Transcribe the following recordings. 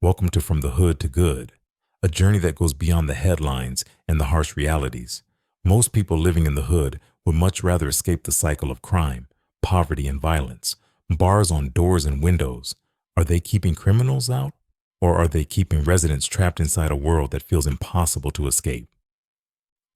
Welcome to From the Hood to Good, a journey that goes beyond the headlines and the harsh realities. Most people living in the hood would much rather escape the cycle of crime, poverty, and violence. Bars on doors and windows. Are they keeping criminals out? Or are they keeping residents trapped inside a world that feels impossible to escape?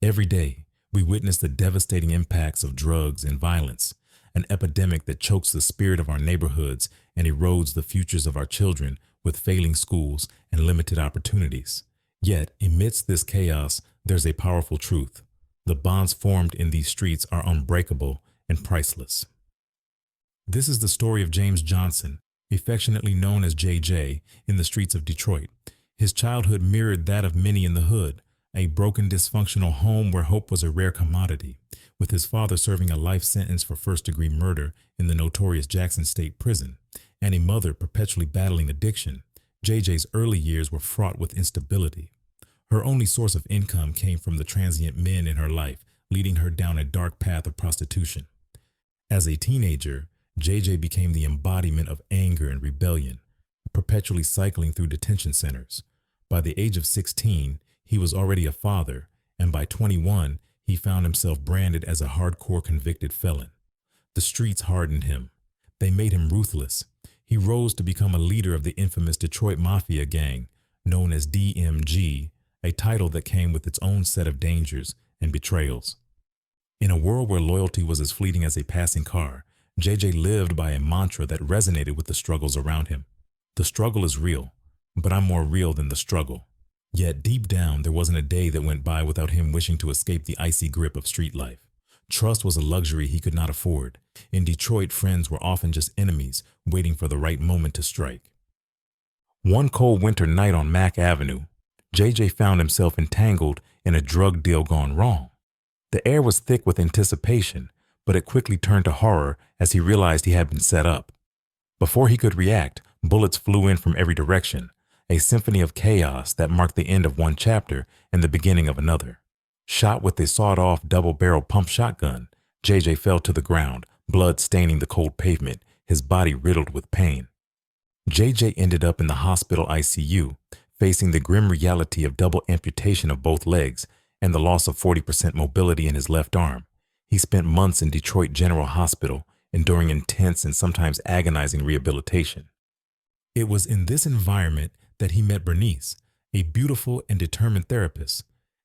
Every day, we witness the devastating impacts of drugs and violence, an epidemic that chokes the spirit of our neighborhoods and erodes the futures of our children with failing schools and limited opportunities. Yet, amidst this chaos, there's a powerful truth. The bonds formed in these streets are unbreakable and priceless. This is the story of James Johnson, affectionately known as JJ, in the streets of Detroit. His childhood mirrored that of many in the hood, a broken, dysfunctional home where hope was a rare commodity. With his father serving a life sentence for first-degree murder in the notorious Jackson State Prison, and a mother perpetually battling addiction, JJ's early years were fraught with instability. Her only source of income came from the transient men in her life, leading her down a dark path of prostitution. As a teenager, JJ became the embodiment of anger and rebellion, perpetually cycling through detention centers. By the age of 16, he was already a father, and by 21, he found himself branded as a hardcore convicted felon. The streets hardened him. They made him ruthless. He rose to become a leader of the infamous Detroit Mafia gang, known as DMG, a title that came with its own set of dangers and betrayals. In a world where loyalty was as fleeting as a passing car, JJ lived by a mantra that resonated with the struggles around him. The struggle is real, but I'm more real than the struggle. Yet deep down, there wasn't a day that went by without him wishing to escape the icy grip of street life. Trust was a luxury he could not afford. In Detroit, friends were often just enemies, waiting for the right moment to strike. One cold winter night on Mack Avenue, JJ found himself entangled in a drug deal gone wrong. The air was thick with anticipation, but it quickly turned to horror as he realized he had been set up. Before he could react, bullets flew in from every direction, a symphony of chaos that marked the end of one chapter and the beginning of another. Shot with a sawed-off double-barrel pump shotgun, JJ fell to the ground, blood staining the cold pavement, his body riddled with pain. JJ ended up in the hospital ICU, facing the grim reality of double amputation of both legs and the loss of 40% mobility in his left arm. He spent months in Detroit General Hospital, enduring intense and sometimes agonizing rehabilitation. It was in this environment that he met Bernice, a beautiful and determined therapist.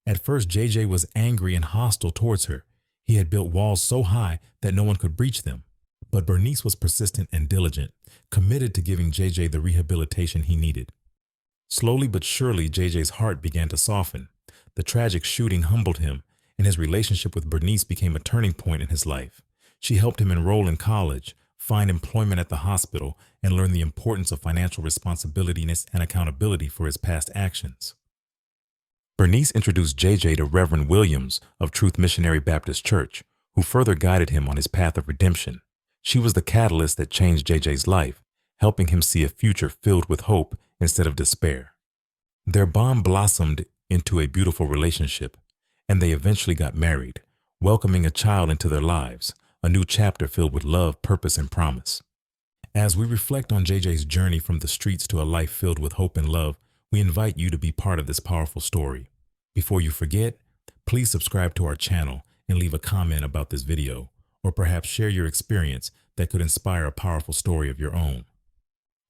At first, JJ was angry and hostile towards her. He had built walls so high that no one could breach them. But Bernice was persistent and diligent, committed to giving JJ the rehabilitation he needed. Slowly but surely, JJ's heart began to soften. The tragic shooting humbled him, and his relationship with Bernice became a turning point in his life. She helped him enroll in college, find employment at the hospital, and learn the importance of financial responsibility and accountability for his past actions. Bernice introduced JJ to Reverend Williams of Truth Missionary Baptist Church, who further guided him on his path of redemption. She was the catalyst that changed JJ's life, helping him see a future filled with hope instead of despair. Their bond blossomed into a beautiful relationship, and they eventually got married, welcoming a child into their lives, a new chapter filled with love, purpose, and promise. As we reflect on JJ's journey from the streets to a life filled with hope and love, we invite you to be part of this powerful story. Before you forget, please subscribe to our channel and leave a comment about this video, or perhaps share your experience that could inspire a powerful story of your own.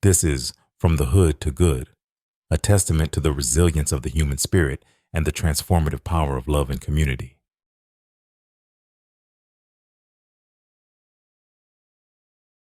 This is From the Hood to Good, a testament to the resilience of the human spirit and the transformative power of love and community.